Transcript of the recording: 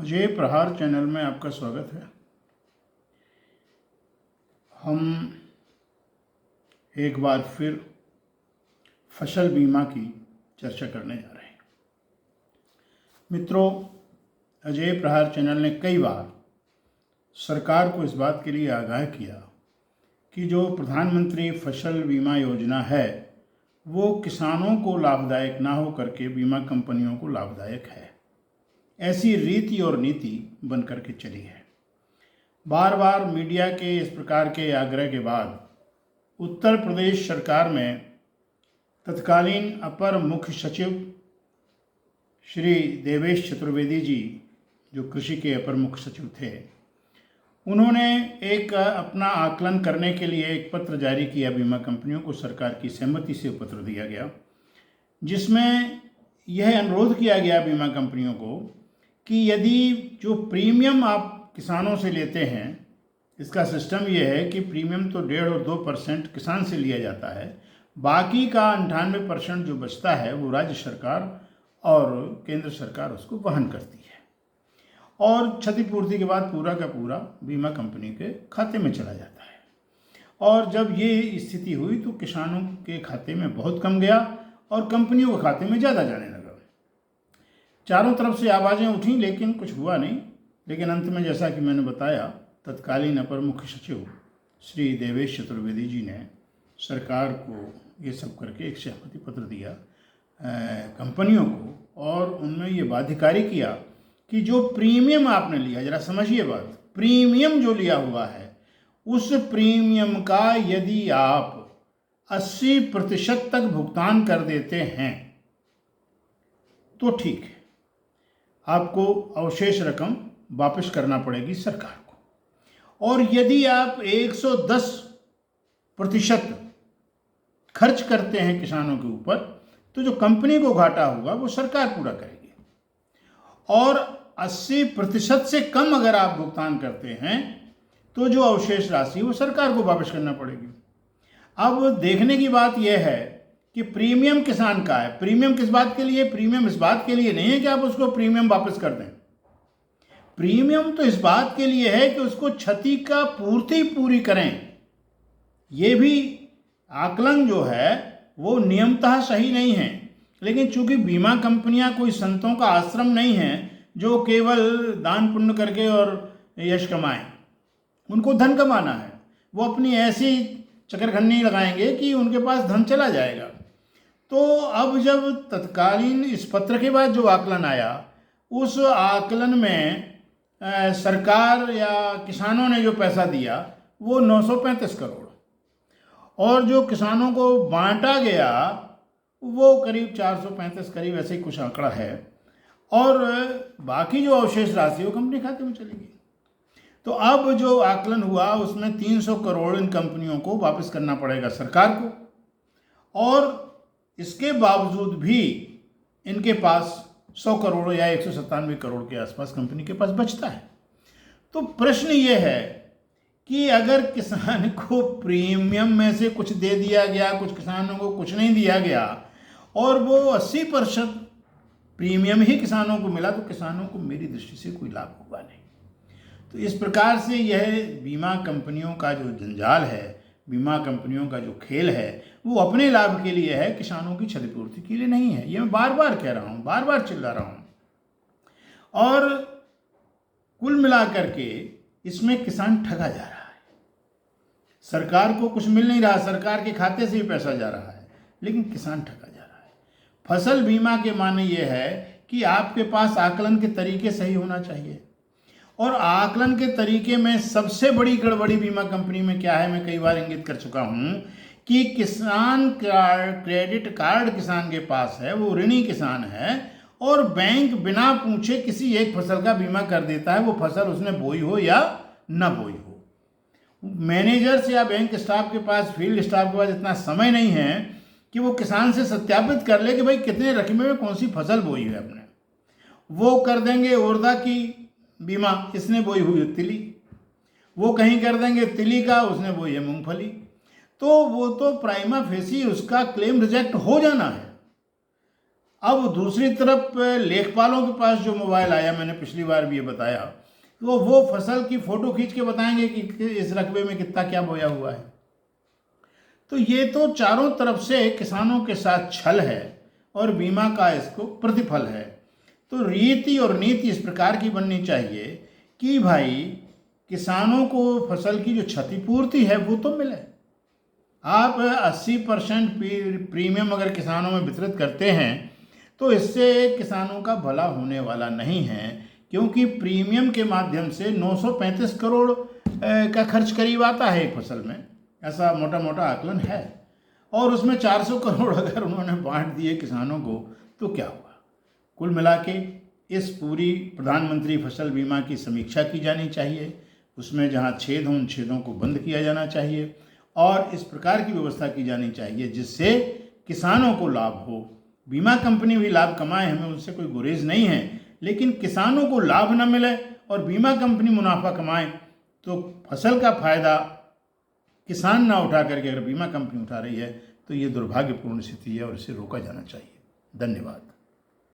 अजय प्रहार चैनल में आपका स्वागत है। हम एक बार फिर फसल बीमा की चर्चा करने जा रहे हैं। मित्रों, अजय प्रहार चैनल ने कई बार सरकार को इस बात के लिए आगाह किया कि जो प्रधानमंत्री फसल बीमा योजना है वो किसानों को लाभदायक ना हो करके बीमा कंपनियों को लाभदायक है। ऐसी रीति और नीति बन करके चली है। बार बार मीडिया के इस प्रकार के आग्रह के बाद उत्तर प्रदेश सरकार में तत्कालीन अपर मुख्य सचिव श्री देवेश चतुर्वेदी जी, जो कृषि के अपर मुख्य सचिव थे, उन्होंने एक अपना आकलन करने के लिए एक पत्र जारी किया बीमा कंपनियों को। सरकार की सहमति से पत्र दिया गया जिसमें यह अनुरोध किया गया बीमा कंपनियों को कि यदि जो प्रीमियम आप किसानों से लेते हैं, इसका सिस्टम यह है कि प्रीमियम तो 1.5 और 2% किसान से लिया जाता है, बाकी का 98% जो बचता है वो राज्य सरकार और केंद्र सरकार उसको वहन करती है और क्षतिपूर्ति के बाद पूरा का पूरा बीमा कंपनी के खाते में चला जाता है। और जब ये स्थिति हुई तो किसानों के खाते में बहुत कम गया और कंपनियों के खाते में ज़्यादा जाने लगा। चारों तरफ से आवाज़ें उठीं लेकिन कुछ हुआ नहीं। लेकिन अंत में, जैसा कि मैंने बताया, तत्कालीन अपर मुख्य सचिव श्री देवेश चतुर्वेदी जी ने सरकार को ये सब करके एक सहमति पत्र दिया कंपनियों को, और उनमें ये बाध्यकारी किया कि जो प्रीमियम आपने लिया, जरा समझिए बात, प्रीमियम जो लिया हुआ है उस प्रीमियम का यदि आप 80% तक भुगतान कर देते हैं तो ठीक है, आपको अवशेष रकम वापस करना पड़ेगी सरकार को। और यदि आप 110% खर्च करते हैं किसानों के ऊपर तो जो कंपनी को घाटा होगा वो सरकार पूरा करेगी। और 80% से कम अगर आप भुगतान करते हैं तो जो अवशेष राशि वो सरकार को वापस करना पड़ेगी। अब देखने की बात यह है कि प्रीमियम किसान का है। प्रीमियम किस बात के लिए? प्रीमियम इस बात के लिए नहीं है कि आप उसको प्रीमियम वापस कर दें। प्रीमियम तो इस बात के लिए है कि उसको क्षति का पूरी करें। ये भी आकलन जो है वो नियमतः सही नहीं है, लेकिन चूंकि बीमा कंपनियां कोई संतों का आश्रम नहीं है जो केवल दान पुण्य करके और यश कमाएं, उनको धन कमाना है, वो अपनी ऐसी चक्करघन्नी लगाएंगे कि उनके पास धन चला जाएगा। तो अब जब तत्कालीन इस पत्र के बाद जो आकलन आया, उस आकलन में सरकार या किसानों ने जो पैसा दिया वो 935 करोड़, और जो किसानों को बांटा गया वो करीब 435 करीब, ऐसे ही कुछ आंकड़ा है। और बाकी जो अवशेष राशि वो कंपनी खाते में चली गई। तो अब जो आकलन हुआ उसमें 300 करोड़ इन कंपनियों को वापस करना पड़ेगा सरकार को, और इसके बावजूद भी इनके पास 100 करोड़ या 197 करोड़ के आसपास कंपनी के पास बचता है। तो प्रश्न ये है कि अगर किसान को प्रीमियम में से कुछ दे दिया गया, कुछ किसानों को कुछ नहीं दिया गया, और वो 80% प्रीमियम ही किसानों को मिला, तो किसानों को मेरी दृष्टि से कोई लाभ होगा नहीं। तो इस प्रकार से यह बीमा कंपनियों का जो जंजाल है, बीमा कंपनियों का जो खेल है, वो अपने लाभ के लिए है, किसानों की क्षतिपूर्ति के लिए नहीं है। ये मैं बार बार कह रहा हूँ, बार बार चिल्ला रहा हूँ। और कुल मिलाकर के इसमें किसान ठगा जा रहा है। सरकार को कुछ मिल नहीं रहा, सरकार के खाते से ही पैसा जा रहा है, लेकिन किसान ठगा जा रहा है। फसल बीमा के माने ये है कि आपके पास आकलन के तरीके सही होना चाहिए, और आकलन के तरीके में सबसे बड़ी गड़बड़ी बीमा कंपनी में क्या है, मैं कई बार इंगित कर चुका हूं कि किसान क्रेडिट कार्ड किसान के पास है, वो ऋणी किसान है, और बैंक बिना पूछे किसी एक फसल का बीमा कर देता है, वो फसल उसने बोई हो या न बोई हो। मैनेजर्स या बैंक स्टाफ के पास, फील्ड स्टाफ के पास इतना समय नहीं है कि वो किसान से सत्यापित कर ले कि भाई कितने रकबे में कौन सी फसल बोई है आपने। वो कर देंगे उड़दा की बीमा, इसने बोई हुई तिली, वो कहीं कर देंगे तिली का, उसने बोई है मूंगफली। तो वो तो प्राइमा फेसी उसका क्लेम रिजेक्ट हो जाना है। अब दूसरी तरफ लेखपालों के पास जो मोबाइल आया, मैंने पिछली बार भी ये बताया, तो वो फसल की फ़ोटो खींच के बताएंगे कि इस रकबे में कितना क्या बोया हुआ है। तो ये तो चारों तरफ से किसानों के साथ छल है और बीमा का इसको प्रतिफल है। तो रीति और नीति इस प्रकार की बननी चाहिए कि भाई किसानों को फसल की जो क्षतिपूर्ति है वो तो मिले। आप 80% प्रीमियम अगर किसानों में वितरित करते हैं तो इससे किसानों का भला होने वाला नहीं है, क्योंकि प्रीमियम के माध्यम से 935 करोड़ का खर्च करीब आता है एक फसल में, ऐसा मोटा मोटा आकलन है। और उसमें 400 करोड़ अगर उन्होंने बांट दिए किसानों को तो क्या हुआ। कुल मिला के इस पूरी प्रधानमंत्री फसल बीमा की समीक्षा की जानी चाहिए, उसमें जहाँ छेद हों उन छेदों को बंद किया जाना चाहिए और इस प्रकार की व्यवस्था की जानी चाहिए जिससे किसानों को लाभ हो। बीमा कंपनी भी लाभ कमाए, हमें उनसे कोई गुरेज नहीं है, लेकिन किसानों को लाभ न मिले और बीमा कंपनी मुनाफा कमाए तो फसल का फायदा किसान ना उठा करके अगर बीमा कंपनी उठा रही है तो ये दुर्भाग्यपूर्ण स्थिति है और इसे रोका जाना चाहिए। धन्यवाद।